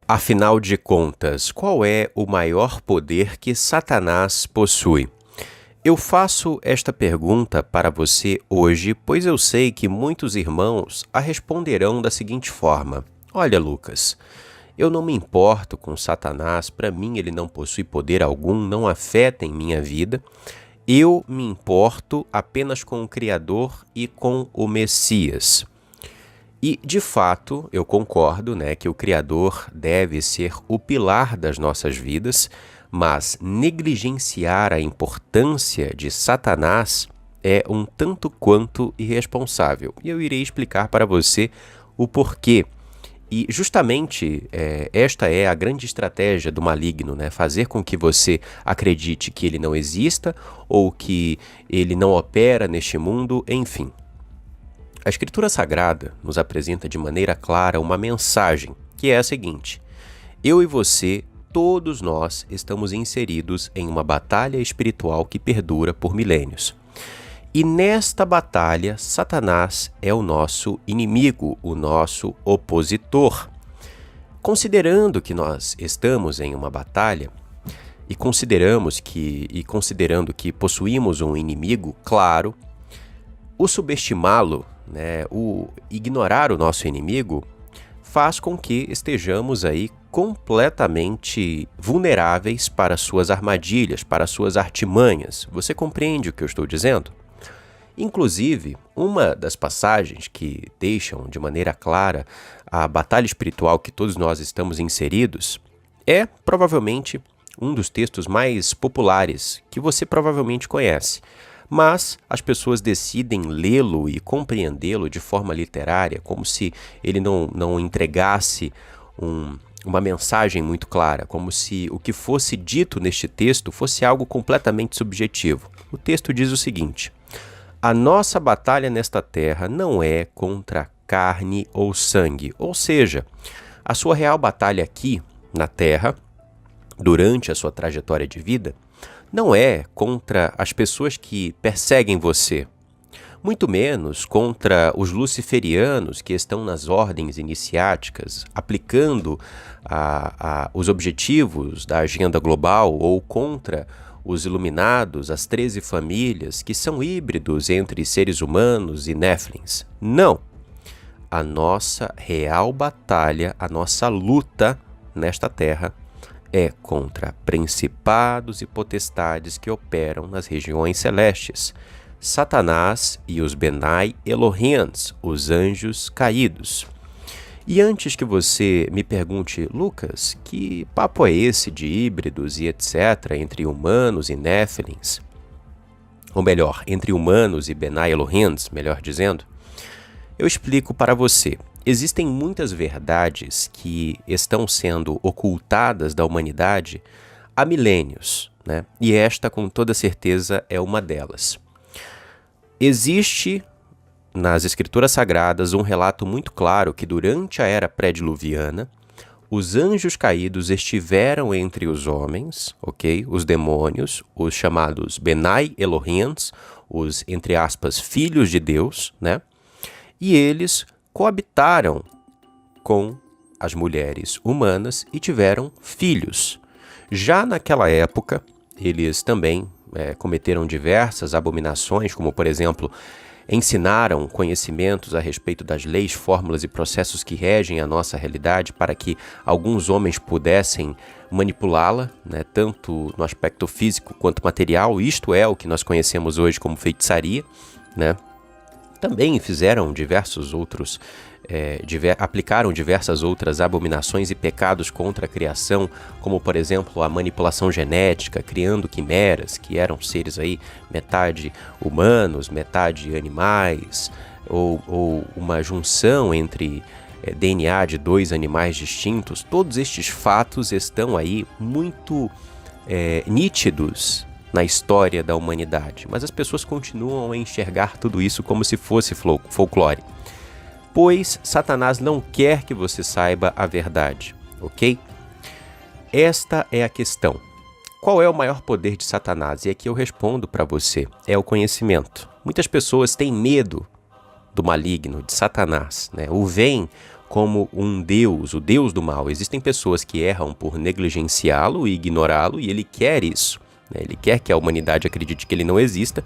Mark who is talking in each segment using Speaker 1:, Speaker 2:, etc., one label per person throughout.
Speaker 1: Afinal de contas, qual é o maior poder que Satanás possui? Eu faço esta pergunta para você hoje, pois eu sei que muitos irmãos a responderão da seguinte forma: Olha, Lucas, eu não me importo com Satanás, para mim ele não possui poder algum, não afeta em minha vida. Eu me importo apenas com o Criador e com o Messias. E, de fato, eu concordo, que o Criador deve ser o pilar das nossas vidas, mas negligenciar a importância de Satanás é um tanto quanto irresponsável. E eu irei explicar para você o porquê. E justamente esta é a grande estratégia do maligno, fazer com que você acredite que ele não exista ou que ele não opera neste mundo, enfim. A Escritura Sagrada nos apresenta de maneira clara uma mensagem, que é a seguinte: eu e você, todos nós, estamos inseridos em uma batalha espiritual que perdura por milênios. E nesta batalha, Satanás é o nosso inimigo, o nosso opositor. Considerando que nós estamos em uma batalha, e considerando que possuímos um inimigo, claro, o subestimá-lo, o ignorar o nosso inimigo, faz com que estejamos aí completamente vulneráveis para suas armadilhas, para suas artimanhas. Você compreende o que eu estou dizendo? Inclusive, uma das passagens que deixam de maneira clara a batalha espiritual que todos nós estamos inseridos é provavelmente um dos textos mais populares que você provavelmente conhece. Mas as pessoas decidem lê-lo e compreendê-lo de forma literária, como se ele não entregasse uma mensagem muito clara, como se o que fosse dito neste texto fosse algo completamente subjetivo. O texto diz o seguinte: a nossa batalha nesta terra não é contra carne ou sangue, ou seja, a sua real batalha aqui na terra, durante a sua trajetória de vida, não é contra as pessoas que perseguem você, muito menos contra os luciferianos que estão nas ordens iniciáticas, aplicando os objetivos da agenda global, ou contra os iluminados, as 13 famílias, que são híbridos entre seres humanos e néflins. Não! A nossa real batalha, a nossa luta nesta terra é contra principados e potestades que operam nas regiões celestes, Satanás e os Benai Elohims, os anjos caídos. E antes que você me pergunte, Lucas, que papo é esse de híbridos e etc., entre humanos e néfilins? Ou melhor, entre humanos e Benai Elohims, melhor dizendo, eu explico para você. Existem muitas verdades que estão sendo ocultadas da humanidade há milênios, e esta, com toda certeza, é uma delas. Existe nas Escrituras Sagradas um relato muito claro que durante a era pré-diluviana, os anjos caídos estiveram entre os homens, os demônios, os chamados Benai Elohims, os, entre aspas, filhos de Deus, e eles coabitaram com as mulheres humanas e tiveram filhos. Já naquela época, eles também cometeram diversas abominações, como, por exemplo, ensinaram conhecimentos a respeito das leis, fórmulas e processos que regem a nossa realidade para que alguns homens pudessem manipulá-la, tanto no aspecto físico quanto material. Isto é o que nós conhecemos hoje como feitiçaria, Também fizeram diversos outros, aplicaram diversas outras abominações e pecados contra a criação, como, por exemplo, a manipulação genética, criando quimeras, que eram seres aí metade humanos, metade animais, ou uma junção entre DNA de dois animais distintos. Todos estes fatos estão aí muito nítidos na história da humanidade, mas as pessoas continuam a enxergar tudo isso como se fosse folclore, pois Satanás não quer que você saiba a verdade, ok? Esta é a questão. Qual é o maior poder de Satanás? E aqui eu respondo para você, é o conhecimento. Muitas pessoas têm medo do maligno, de Satanás, o veem como um Deus, o Deus do mal. Existem pessoas que erram por negligenciá-lo e ignorá-lo, e ele quer isso, né? Ele quer que a humanidade acredite que ele não exista,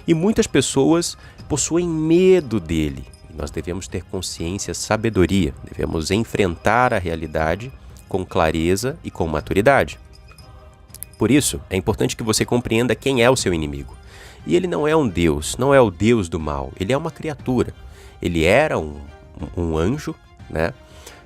Speaker 1: e muitas pessoas possuem medo dele. E nós devemos ter consciência, sabedoria, devemos enfrentar a realidade com clareza e com maturidade. Por isso, é importante que você compreenda quem é o seu inimigo. E ele não é um Deus, não é o Deus do mal, ele é uma criatura. Ele era um anjo, né,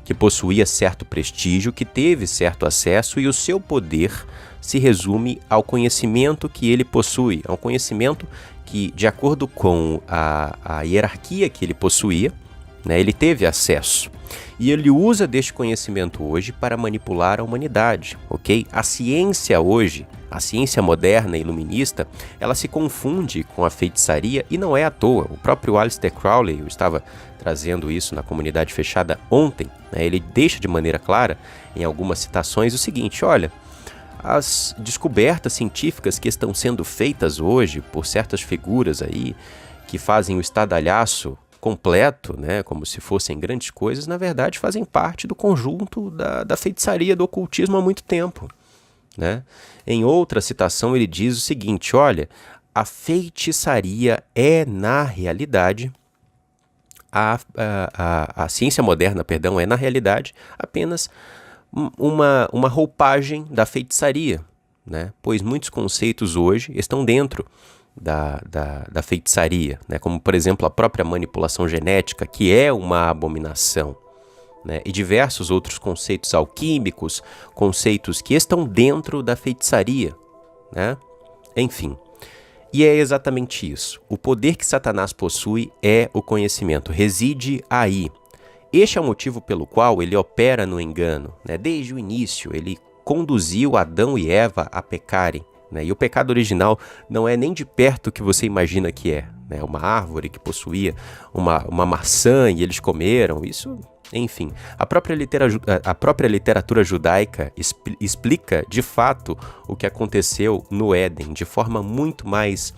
Speaker 1: que possuía certo prestígio, que teve certo acesso, e o seu poder se resume ao conhecimento que ele possui, ao conhecimento que, de acordo com a hierarquia que ele possuía, né, ele teve acesso. E ele usa deste conhecimento hoje para manipular a humanidade, ok? A ciência hoje, a ciência moderna e iluminista, ela se confunde com a feitiçaria, e não é à toa. O próprio Aleister Crowley, eu estava trazendo isso na comunidade fechada ontem, né? Ele deixa de maneira clara, em algumas citações, o seguinte: olha, as descobertas científicas que estão sendo feitas hoje por certas figuras aí, que fazem o estardalhaço completo, né, como se fossem grandes coisas, na verdade fazem parte do conjunto da feitiçaria, do ocultismo há muito tempo, né? Em outra citação ele diz o seguinte: olha, a feitiçaria é, na realidade, a ciência moderna, perdão, é na realidade apenas uma roupagem da feitiçaria, né? Pois muitos conceitos hoje estão dentro da feitiçaria, né? Como, por exemplo, a própria manipulação genética, que é uma abominação, né? E diversos outros conceitos alquímicos, conceitos que estão dentro da feitiçaria, né? Enfim, e é exatamente isso. O poder que Satanás possui é o conhecimento, reside aí. Este é o motivo pelo qual ele opera no engano, né? Desde o início, ele conduziu Adão e Eva a pecarem, né? E o pecado original não é nem de perto o que você imagina que é, né? Uma árvore que possuía uma maçã e eles comeram, isso, enfim. A própria literatura judaica explica de fato o que aconteceu no Éden de forma muito mais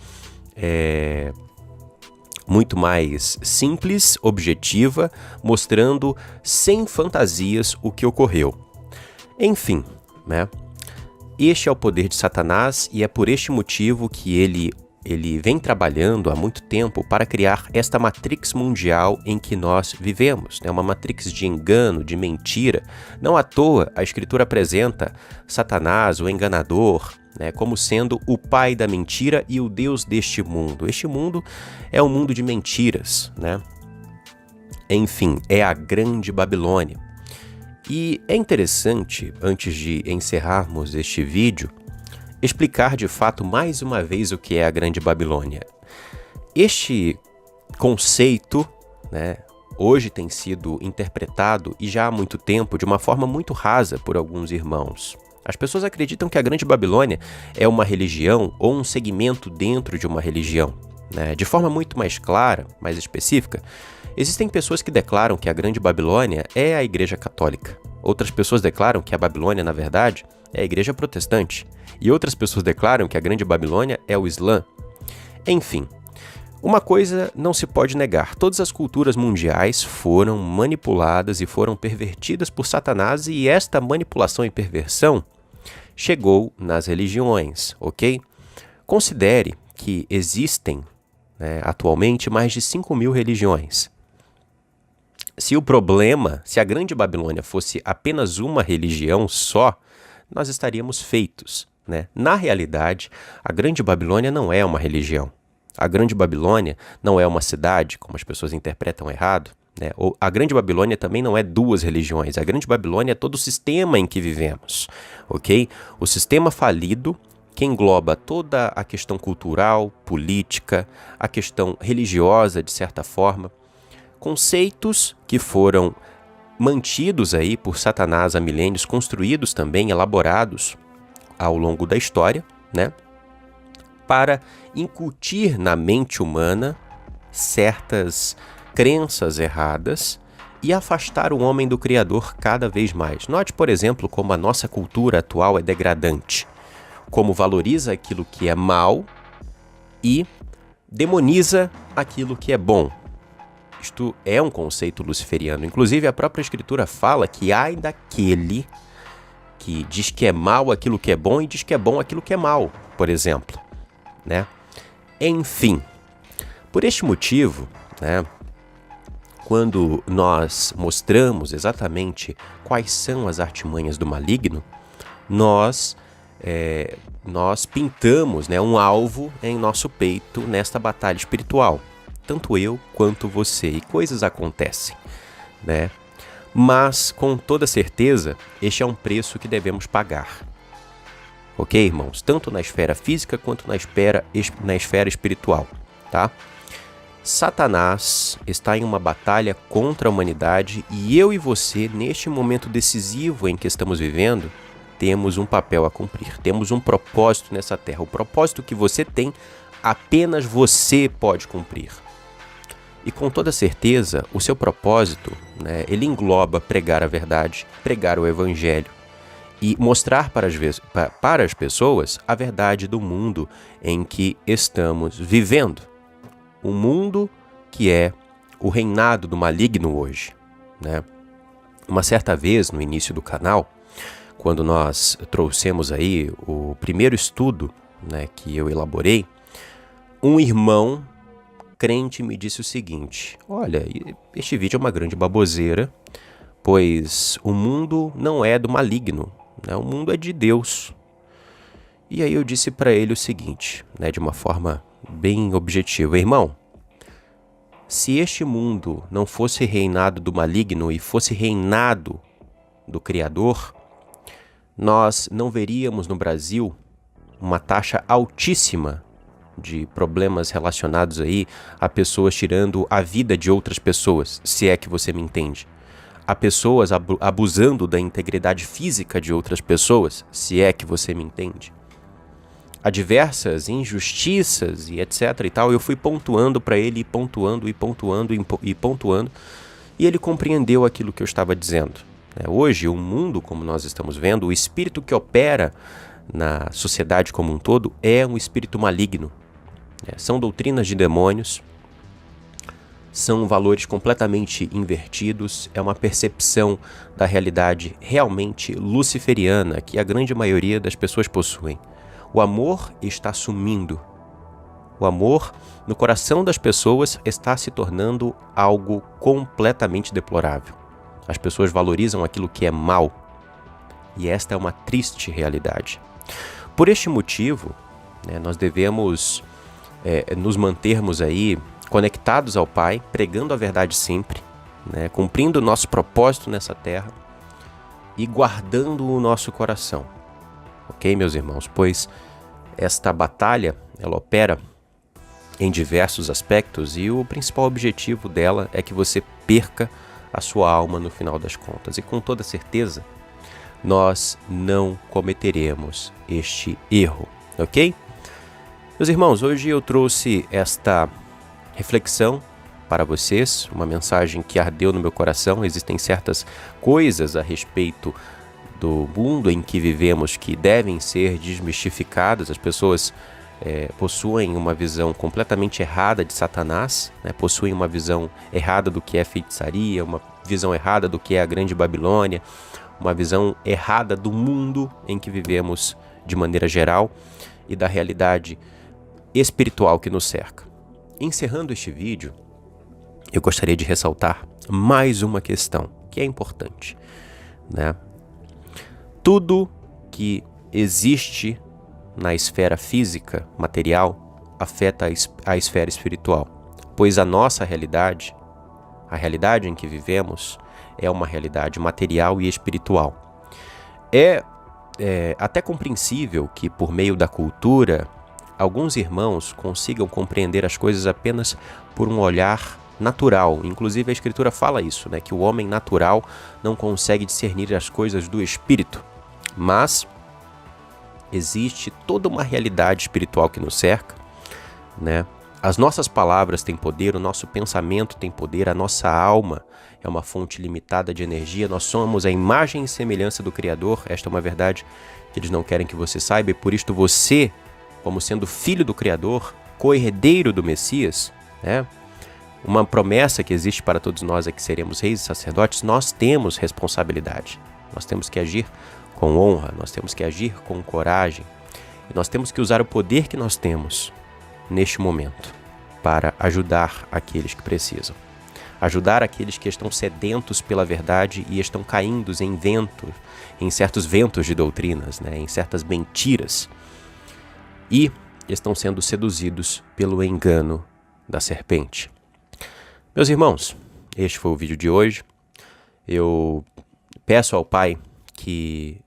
Speaker 1: simples, objetiva, mostrando sem fantasias o que ocorreu. Enfim, né? Este é o poder de Satanás, e é por este motivo que ele vem trabalhando há muito tempo para criar esta matrix mundial em que nós vivemos, né? Uma matrix de engano, de mentira. Não à toa a Escritura apresenta Satanás, o enganador, né, como sendo o pai da mentira e o Deus deste mundo. Este mundo é um mundo de mentiras, né? Enfim, é a Grande Babilônia. E é interessante, antes de encerrarmos este vídeo, explicar de fato mais uma vez o que é a Grande Babilônia. Este conceito, né, hoje tem sido interpretado, e já há muito tempo, de uma forma muito rasa por alguns irmãos. As pessoas acreditam que a Grande Babilônia é uma religião ou um segmento dentro de uma religião, né? De forma muito mais clara, mais específica, existem pessoas que declaram que a Grande Babilônia é a Igreja Católica. Outras pessoas declaram que a Babilônia, na verdade, é a Igreja Protestante. E outras pessoas declaram que a Grande Babilônia é o Islã. Enfim, uma coisa não se pode negar: todas as culturas mundiais foram manipuladas e foram pervertidas por Satanás, e esta manipulação e perversão chegou nas religiões, ok? Considere que existem, né, atualmente mais de 5.000 religiões. Se a Grande Babilônia fosse apenas uma religião só, nós estaríamos feitos, né? Na realidade, a Grande Babilônia não é uma religião. A Grande Babilônia não é uma cidade, como as pessoas interpretam errado, né? Ou a Grande Babilônia também não é duas religiões. A Grande Babilônia é todo o sistema em que vivemos, ok? O sistema falido que engloba toda a questão cultural, política, a questão religiosa, de certa forma, conceitos que foram mantidos aí por Satanás há milênios, construídos também, elaborados ao longo da história, né, para incutir na mente humana certas crenças erradas e afastar o homem do Criador cada vez mais. Note, por exemplo, como a nossa cultura atual é degradante, como valoriza aquilo que é mal e demoniza aquilo que é bom. Isto é um conceito luciferiano. Inclusive, a própria Escritura fala que ai daquele que diz que é mal aquilo que é bom e diz que é bom aquilo que é mal, por exemplo, né? Enfim, por este motivo, né, quando nós mostramos exatamente quais são as artimanhas do maligno, nós pintamos, né, um alvo em nosso peito nesta batalha espiritual. Tanto eu quanto você. E coisas acontecem, né? Mas, com toda certeza, este é um preço que devemos pagar. Ok, irmãos? Tanto na esfera física quanto na esfera espiritual, tá? Satanás está em uma batalha contra a humanidade e eu e você, neste momento decisivo em que estamos vivendo, temos um papel a cumprir. Temos um propósito nessa terra. O propósito que você tem, apenas você pode cumprir. E com toda certeza, o seu propósito, né, ele engloba pregar a verdade, pregar o evangelho e mostrar para as pessoas a verdade do mundo em que estamos vivendo. O mundo que é o reinado do maligno hoje, né? Uma certa vez, no início do canal, quando nós trouxemos aí o primeiro estudo, né, que eu elaborei, um irmão crente me disse o seguinte: olha, este vídeo é uma grande baboseira, pois o mundo não é do maligno, né? O mundo é de Deus. E aí eu disse para ele o seguinte, né, de uma forma bem objetiva: irmão, se este mundo não fosse reinado do maligno e fosse reinado do Criador, nós não veríamos no Brasil uma taxa altíssima de problemas relacionados aí a pessoas tirando a vida de outras pessoas, se é que você me entende. A pessoas abusando da integridade física de outras pessoas, se é que você me entende. Há diversas injustiças e etc e tal. Eu fui pontuando para ele, pontuando, e ele compreendeu aquilo que eu estava dizendo. Hoje, o mundo, como nós estamos vendo, o espírito que opera na sociedade como um todo é um espírito maligno. São doutrinas de demônios, são valores completamente invertidos, é uma percepção da realidade realmente luciferiana que a grande maioria das pessoas possuem. O amor está sumindo. O amor no coração das pessoas está se tornando algo completamente deplorável. As pessoas valorizam aquilo que é mal. E esta é uma triste realidade. Por este motivo, nós devemos nos mantermos aí conectados ao Pai, pregando a verdade sempre, cumprindo o nosso propósito nessa terra e guardando o nosso coração. Ok, meus irmãos? Pois esta batalha, ela opera em diversos aspectos e o principal objetivo dela é que você perca a sua alma no final das contas. E com toda certeza, nós não cometeremos este erro, ok? Meus irmãos, hoje eu trouxe esta reflexão para vocês, uma mensagem que ardeu no meu coração. Existem certas coisas a respeito do mundo em que vivemos que devem ser desmistificadas. As pessoas possuem uma visão completamente errada de Satanás, possuem uma visão errada do que é feitiçaria, uma visão errada do que é a Grande Babilônia, uma visão errada do mundo em que vivemos de maneira geral e da realidade espiritual que nos cerca. Encerrando este vídeo, eu gostaria de ressaltar mais uma questão que é importante, Tudo que existe na esfera física, material, afeta a esfera espiritual, pois a nossa realidade, a realidade em que vivemos, é uma realidade material e espiritual. É até compreensível que, por meio da cultura, alguns irmãos consigam compreender as coisas apenas por um olhar natural. Inclusive a Escritura fala isso, que o homem natural não consegue discernir as coisas do Espírito. Mas existe toda uma realidade espiritual que nos cerca, As nossas palavras têm poder, o nosso pensamento tem poder, a nossa alma é uma fonte limitada de energia. Nós somos a imagem e semelhança do Criador. Esta é uma verdade que eles não querem que você saiba, e por isto você, como sendo filho do Criador, co-herdeiro do Messias, uma promessa que existe para todos nós é que seremos reis e sacerdotes, nós temos responsabilidade. Nós temos que agir com honra, nós temos que agir com coragem, e nós temos que usar o poder que nós temos neste momento para ajudar aqueles que precisam. Ajudar aqueles que estão sedentos pela verdade e estão caindo em certos ventos de doutrinas, em certas mentiras, e estão sendo seduzidos pelo engano da serpente. Meus irmãos, este foi o vídeo de hoje. Eu peço ao Pai que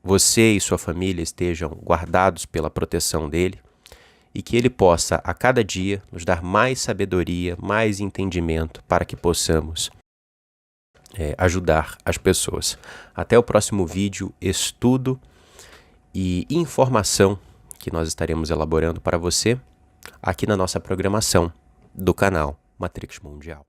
Speaker 1: você e sua família estejam guardados pela proteção dele e que ele possa, a cada dia, nos dar mais sabedoria, mais entendimento para que possamos ajudar as pessoas. Até o próximo vídeo, estudo e informação que nós estaremos elaborando para você aqui na nossa programação do canal Matrix Mundial.